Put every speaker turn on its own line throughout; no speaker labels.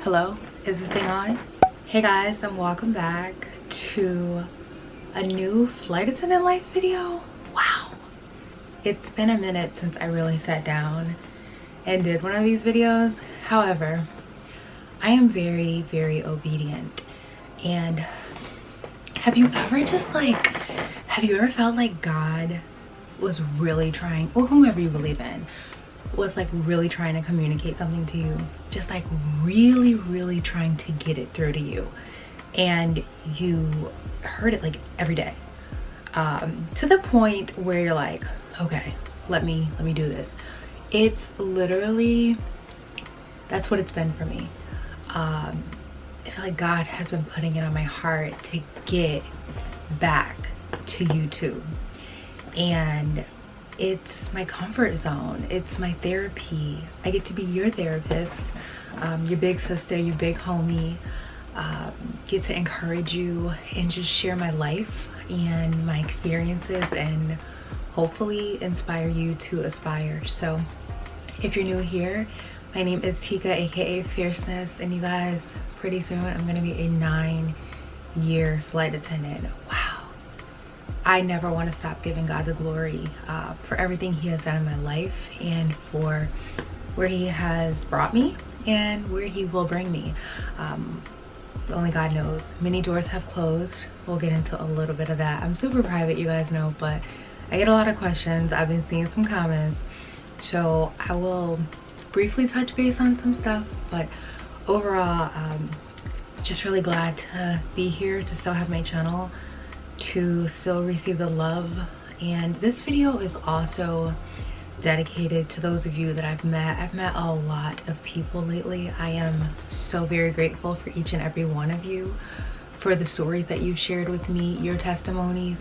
Hello, is this thing on? Hey guys, and welcome back to a new flight attendant life video. Wow, it's been a minute since I really sat down and did one of these videos. However, I am very, very obedient. And have you ever felt like God was really trying, or whomever you believe in, was like really trying to communicate something to you, just like really trying to get it through to you, and you heard it like every day, to the point where you're like, okay, let me do this. It's literally, that's what it's been for me. I feel like God has been putting it on my heart to get back to YouTube, and it's my comfort zone. It's my therapy. I get to be your therapist, your big sister, your big homie. Get to encourage you and just share my life and my experiences and hopefully inspire you to aspire. So if you're new here, my name is Tika, aka Fierceness, and you guys, pretty soon I'm gonna be a 9-year flight attendant. Wow. I never want to stop giving God the glory for everything he has done in my life and for where he has brought me and where he will bring me. Only God knows. Many doors have closed. We'll get into a little bit of that. I'm super private, you guys know, but I get a lot of questions. I've been seeing some comments, so I will briefly touch base on some stuff, but overall, just really glad to be here, to still have my channel, to still receive the love. And this video is also dedicated to those of you that I've met a lot of people lately. I am so very grateful for each and every one of you, for the stories that you've shared with me, your testimonies,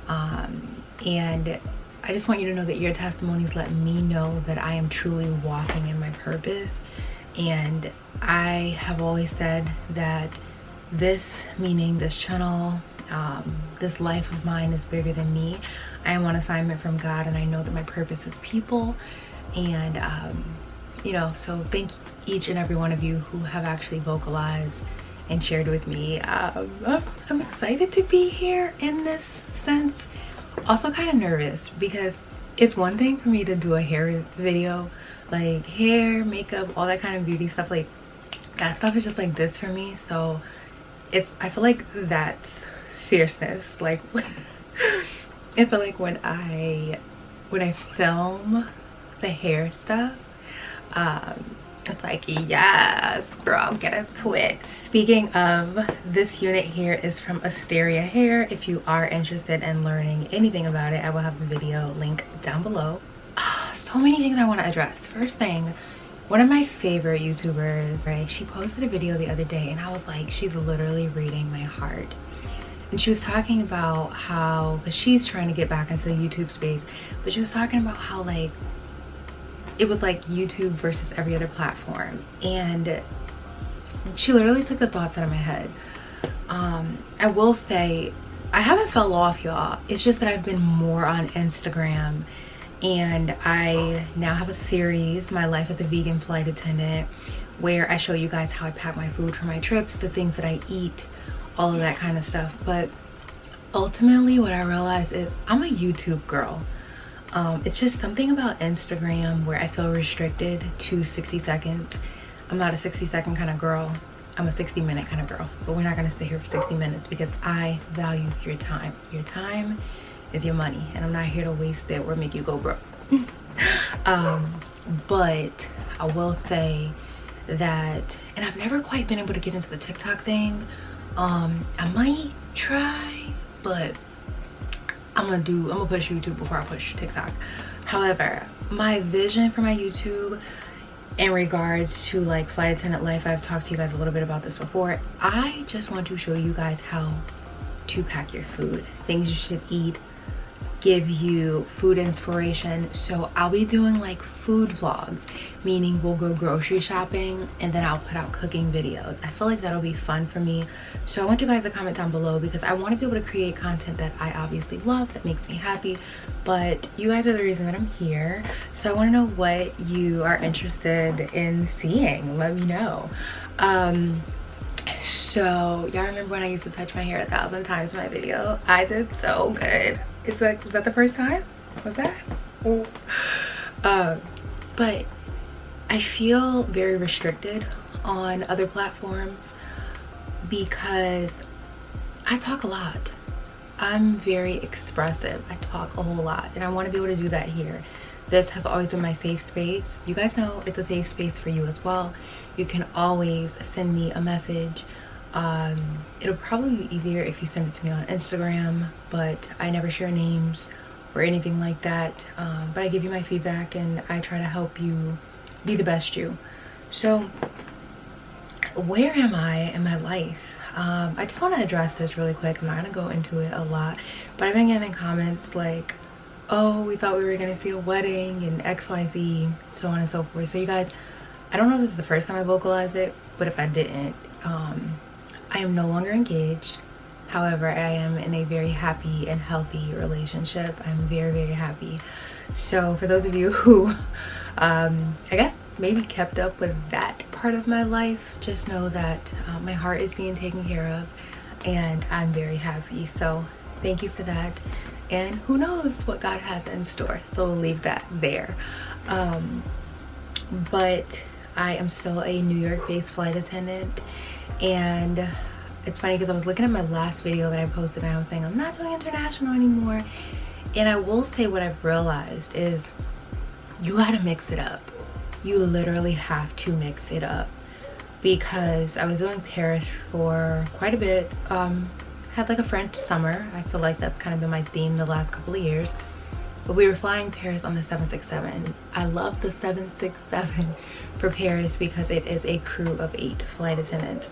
and I just want you to know that your testimonies let me know that I am truly walking in my purpose. And I have always said that this, meaning this channel, this life of mine, is bigger than me. I am on assignment from God, and I know that my purpose is people. And you know, so thank each and every one of you who have actually vocalized and shared with me. I'm excited to be here in this sense. Also kind of nervous, because it's one thing for me to do a hair video, like hair, makeup, all that kind of beauty stuff. Like that stuff is just like this for me. So I feel like that's fierceness. Like I feel like when I film the hair stuff, it's like, yes girl, get into it. Speaking of, this unit here is from Asteria Hair. If you are interested in learning anything about it, I will have the video link down below. So many things I want to address. First thing, one of my favorite YouTubers, right, she posted a video the other day, and I was like, she's literally reading my heart. And she was talking about how, but she's trying to get back into the YouTube space, but she was talking about how like it was like YouTube versus every other platform, and she literally took the thoughts out of my head. I will say I haven't fell off, y'all. It's just that I've been more on Instagram, and I now have a series, My Life as a Vegan Flight Attendant, where I show you guys how I pack my food for my trips, the things that I eat, all of that kind of stuff. But ultimately what I realized is I'm a YouTube girl. It's just something about Instagram where I feel restricted to 60 seconds. I'm not a 60-second kind of girl. I'm a 60-minute kind of girl. But we're not going to sit here for 60 minutes because I value your time. Your time is your money, and I'm not here to waste it or make you go broke. But I will say that, and I've never quite been able to get into the TikTok thing. I might try, but I'm gonna push YouTube before I push TikTok. However, my vision for my YouTube in regards to like flight attendant life, I've talked to you guys a little bit about this before. I just want to show you guys how to pack your food, things you should eat, give you food inspiration. So I'll be doing like food vlogs, meaning we'll go grocery shopping and then I'll put out cooking videos. I feel like that'll be fun for me. So I want you guys to comment down below, because I want to be able to create content that I obviously love, that makes me happy, but you guys are the reason that I'm here. So I want to know what you are interested in seeing. Let me know. So y'all remember when I used to touch my hair 1,000 times in my video? I did so good. It's like, was that the first time? Was that? Oh. But I feel very restricted on other platforms because I talk a lot. I'm very expressive. I talk a whole lot, and I want to be able to do that here. This has always been my safe space. You guys know it's a safe space for you as well. You can always send me a message. It'll probably be easier if you send it to me on Instagram, but I never share names or anything like that. But I give you my feedback and I try to help you be the best you. So where am I in my life? I just want to address this really quick. I'm not going to go into it a lot, but I've been getting comments like, oh, we thought we were going to see a wedding and XYZ, so on and so forth. So you guys, I don't know if this is the first time I vocalized it, but if I didn't, I am no longer engaged. However, I am in a very happy and healthy relationship. I'm very, very happy. So for those of you who, I guess, maybe kept up with that part of my life, just know that my heart is being taken care of and I'm very happy. So thank you for that. And who knows what God has in store. So we'll leave that there. But I am still a New York-based flight attendant, and it's funny because I was looking at my last video that I posted and I was saying I'm not doing international anymore. And I will say what I've realized is you gotta mix it up. You literally have to mix it up, because I was doing Paris for quite a bit. Had like a French summer. I feel like that's kind of been my theme the last couple of years. But we were flying Paris on the 767. I love the 767 for Paris because it is a crew of 8 flight attendants.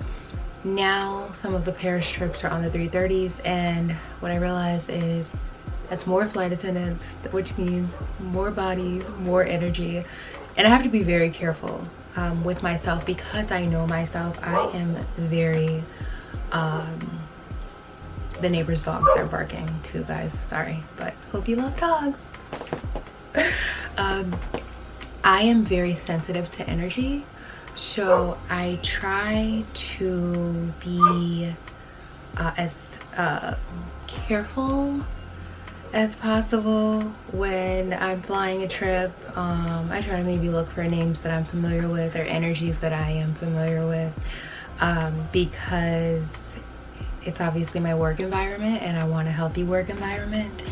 Now some of the Paris trips are on the 330s, and what I realized is that's more flight attendants, which means more bodies, more energy. And I have to be very careful with myself, because I know myself. I am very the neighbor's dogs are barking too, guys, sorry, but hope you love dogs. I am very sensitive to energy, so I try to be as careful as possible when I'm flying a trip. I try to maybe look for names that I'm familiar with or energies that I am familiar with, because it's obviously my work environment and I want a healthy work environment,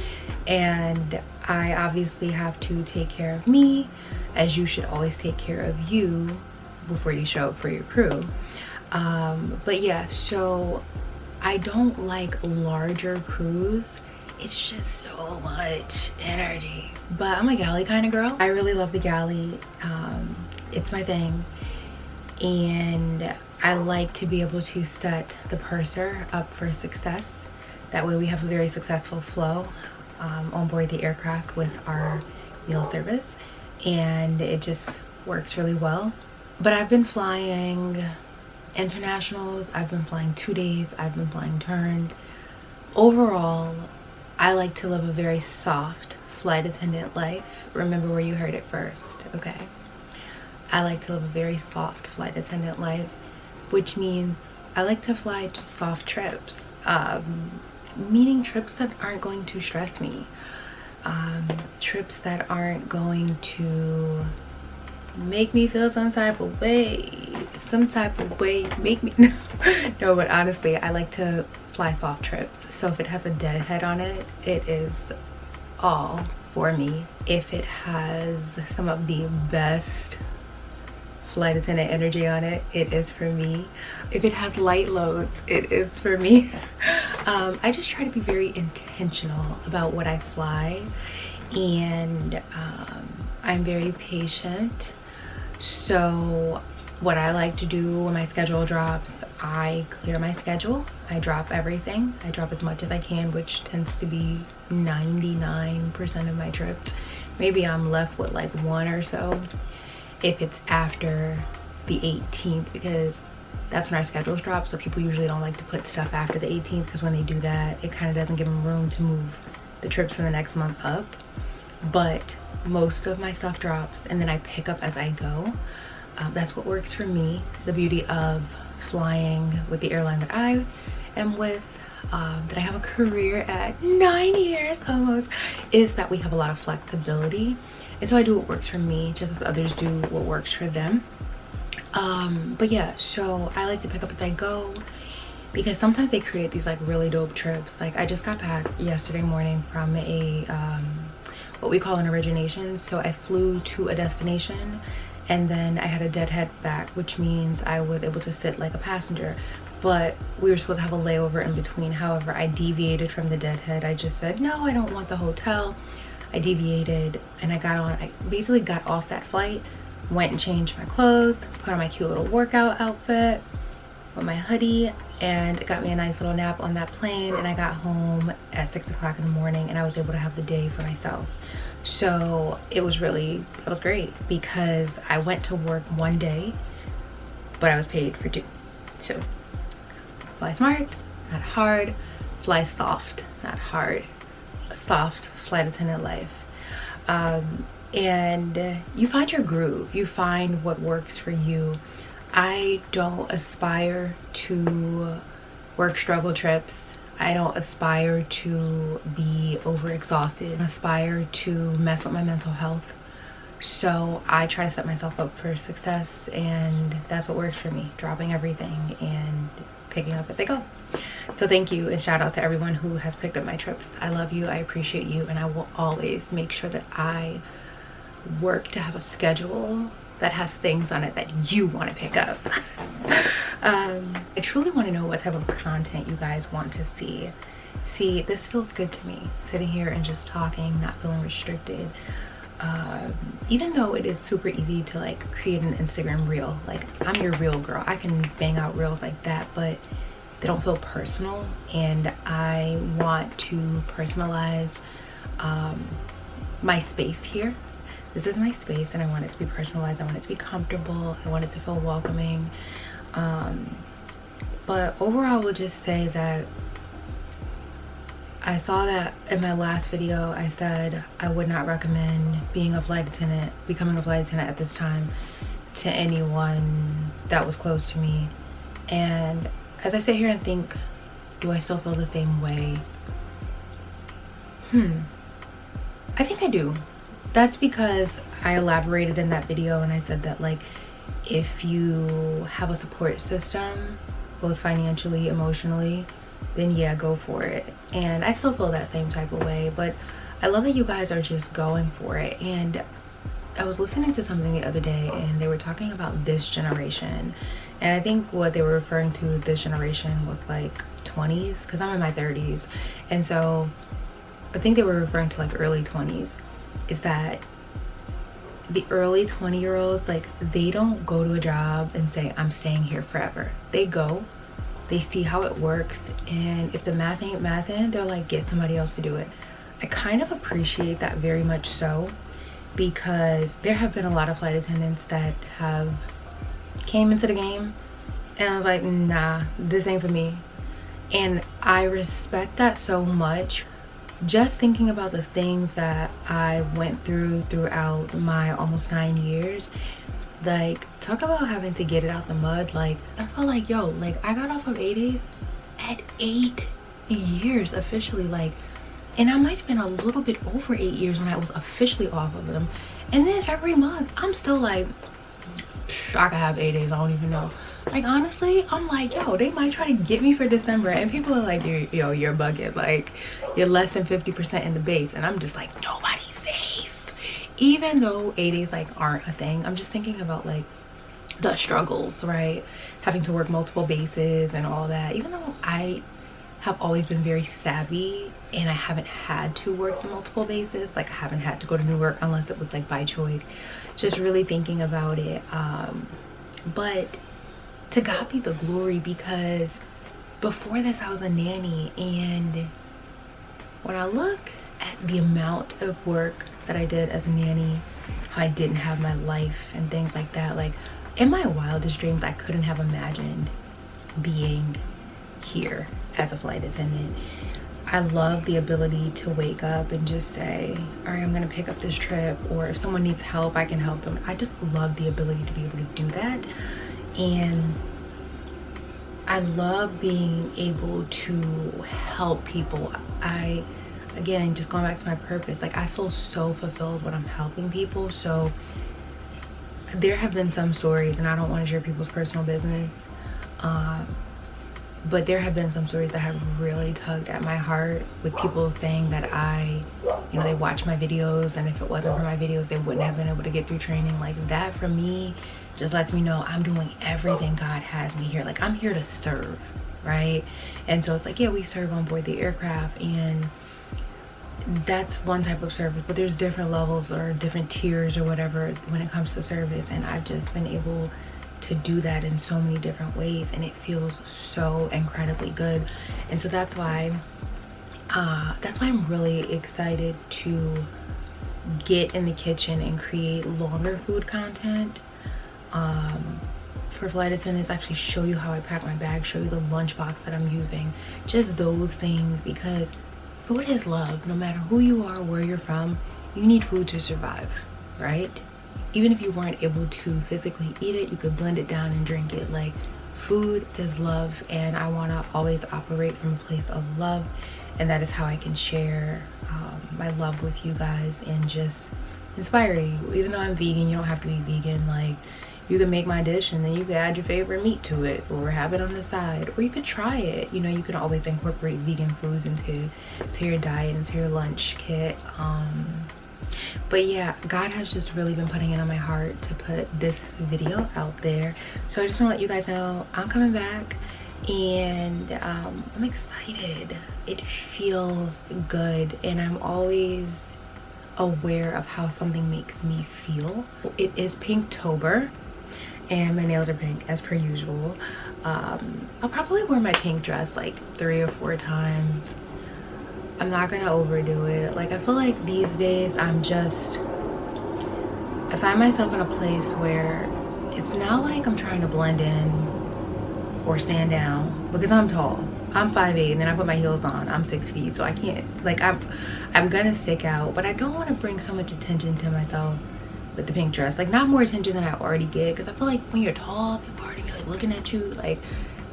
and I obviously have to take care of me, as you should always take care of you before you show up for your crew. But yeah, so I don't like larger crews. It's just so much energy. But I'm a galley kind of girl. I really love the galley. It's my thing. And I like to be able to set the purser up for success. That way we have a very successful flow on board the aircraft with our meal service, and it just works really well. But I've been flying internationals, I've been flying 2 days, I've been flying turns. Overall, I like to live a very soft flight attendant life. Remember where you heard it first, okay? I like to live a very soft flight attendant life, which means I like to fly just soft trips, meaning trips that aren't going to stress me, trips that aren't going to make me feel some type of way, make me no, but honestly, I like to fly soft trips. So if it has a deadhead on it, it is all for me. If it has some of the best flight attendant energy on it, it is for me. If it has light loads, it is for me. I just try to be very intentional about what I fly, and I'm very patient. So what I like to do when my schedule drops, I clear my schedule. I drop everything. I drop as much as I can, which tends to be 99% of my trips. Maybe I'm left with like one or so if it's after the 18th, because that's when our schedules drop. So people usually don't like to put stuff after the 18th, because when they do that, it kind of doesn't give them room to move the trips for the next month up. But most of my stuff drops and then I pick up as I go. That's what works for me. The beauty of flying with the airline that I am with, that I have a career at 9 years almost, is that we have a lot of flexibility. And so I do what works for me, just as others do what works for them. But yeah, so I like to pick up as I go, because sometimes they create these like really dope trips. Like I just got back yesterday morning from a what we call an origination. So I flew to a destination and then I had a deadhead back, which means I was able to sit like a passenger, but we were supposed to have a layover in between. However, I deviated from the deadhead. I just said, no, I don't want the hotel. I deviated and I basically got off that flight, went and changed my clothes, put on my cute little workout outfit with my hoodie, and got me a nice little nap on that plane. And I got home at 6 o'clock in the morning and I was able to have the day for myself. So it was great, because I went to work one day, but I was paid for two. So fly smart, not hard. Fly soft, not hard. Soft flight attendant life. And you find your groove. You find what works for you. I don't aspire to work struggle trips. I don't aspire to be overexhausted. I aspire to mess with my mental health. So I try to set myself up for success, and that's what works for me. Dropping everything and picking up as I go. So thank you, and shout out to everyone who has picked up my trips. I love you, I appreciate you, and I will always make sure that I work to have a schedule that has things on it that you want to pick up. I truly want to know what type of content you guys want to see. See, this feels good to me, sitting here and just talking, not feeling restricted. Even though it is super easy to like create an Instagram reel, like I'm your reel girl, I can bang out reels like that, but they don't feel personal, and I want to personalize my space here. This is my space and I want it to be personalized. I want it to be comfortable. I want it to feel welcoming. But overall, I will just say that I saw that in my last video, I said I would not recommend becoming a flight attendant at this time to anyone that was close to me. And as I sit here and think, do I still feel the same way? I think I do. That's because I elaborated in that video and I said that like, if you have a support system, both financially, emotionally, then yeah, go for it. And I still feel that same type of way, but I love that you guys are just going for it. And I was listening to something the other day and they were talking about this generation, and I think what they were referring to with this generation was like 20s, because I'm in my 30s, and so I think they were referring to like early 20s. Is that the early 20-year-olds, like they don't go to a job and say I'm staying here forever. They go, they see how it works, and if the math ain't mathin', they're like, get somebody else to do it. I kind of appreciate that very much so, because there have been a lot of flight attendants that have came into the game and I was like, nah, this ain't for me. And I respect that so much. Just thinking about the things that I went through throughout my almost 9 years, like talk about having to get it out the mud. Like I felt like, yo, like I got off of 80s at 8 years officially, like, and I might have been a little bit over 8 years when I was officially off of them. And then every month I'm still like, I could have 8 days, I don't even know. Like honestly, I'm like, yo, they might try to get me for December, and people are like, yo, you're bugging, like you're less than 50% in the base. And I'm just like, nobody's safe. Even though 8 days like aren't a thing, I'm just thinking about like the struggles, right? Having to work multiple bases and all that. Even though I have always been very savvy and I haven't had to work the multiple bases, like I haven't had to go to Newark unless it was like by choice. Just really thinking about it, But to God be the glory, because before this I was a nanny, and when I look at the amount of work that I did as a nanny, how I didn't have my life and things like that, like in my wildest dreams I couldn't have imagined being here as a flight attendant. I love the ability to wake up and just say, all right, I'm gonna pick up this trip, or if someone needs help, I can help them. I just love the ability to be able to do that. And I love being able to help people. Again, just going back to my purpose, like I feel so fulfilled when I'm helping people. So there have been some stories, and I don't want to share people's personal business, but there have been some stories that have really tugged at my heart, with people saying that they watch my videos, and if it wasn't for my videos they wouldn't have been able to get through training. Like that for me just lets me know I'm doing everything God has me here. Like I'm here to serve, right? And so it's like, yeah, we serve on board the aircraft, and that's one type of service, but there's different levels or different tiers or whatever when it comes to service, and I've just been able to do that in so many different ways, and it feels so incredibly good. And so that's why I'm really excited to get in the kitchen and create longer food content for flight attendants. Actually show you how I pack my bag, show you the lunchbox that I'm using, just those things, because food is love. No matter who you are, where you're from, you need food to survive, right? Even if you weren't able to physically eat it, you could blend it down and drink it. Like food is love, and I want to always operate from a place of love, and that is how I can share my love with you guys and just inspire you. Even though I'm vegan, you don't have to be vegan. Like you can make my dish and then you can add your favorite meat to it, or have it on the side, or you could try it. You know, you can always incorporate vegan foods into your diet, into your lunch kit. But yeah, God has just really been putting it on my heart to put this video out there. So I just want to let you guys know I'm coming back, and I'm excited. It feels good, and I'm always aware of how something makes me feel. It is Pinktober, and my nails are pink as per usual. I'll probably wear my pink dress like 3 or 4 times. I'm not gonna overdo it. Like I feel like these days I find myself in a place where it's not like I'm trying to blend in or stand down, because I'm tall. I'm 5'8", and then I put my heels on. I'm 6 feet, so I can't, like I'm gonna stick out, but I don't want to bring so much attention to myself with the pink dress. Like not more attention than I already get, because I feel like when you're tall, people already be like looking at you. Like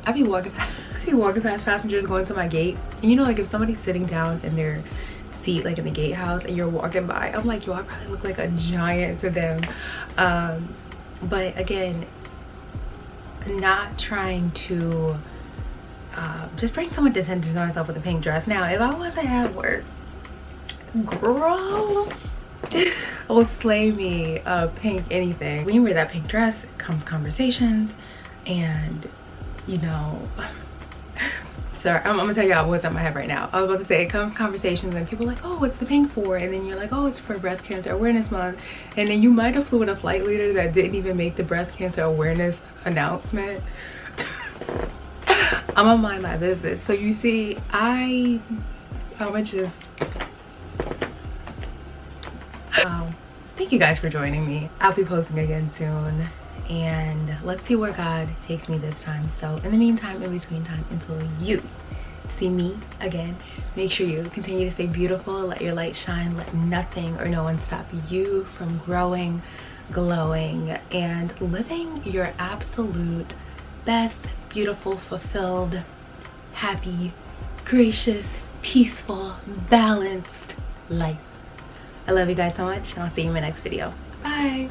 I be walking past passengers going to my gate, and you know, like if somebody's sitting down in their seat like in the gatehouse and you're walking by, I'm like, yo, I probably look like a giant to them. But again, not trying to just bring so much attention to myself with a pink dress. Now if I wasn't at work, girl, will slay me pink anything. When you wear that pink dress, it comes conversations, and you know, sorry, I'm gonna tell y'all what's in my head right now. I was about to say, it comes conversations and people are like, oh, what's the pink for? And then you're like, oh, it's for breast cancer awareness month. And then you might have flew with a flight leader that didn't even make the breast cancer awareness announcement. I'm gonna mind my business. So you see, I'ma just thank you guys for joining me. I'll be posting again soon, and let's see where God takes me this time. So in the meantime, in between time, until you see me again, make sure you continue to stay beautiful, let your light shine, let nothing or no one stop you from growing, glowing, and living your absolute best, beautiful, fulfilled, happy, gracious, peaceful, balanced life. I love you guys so much, and I'll see you in my next video. Bye.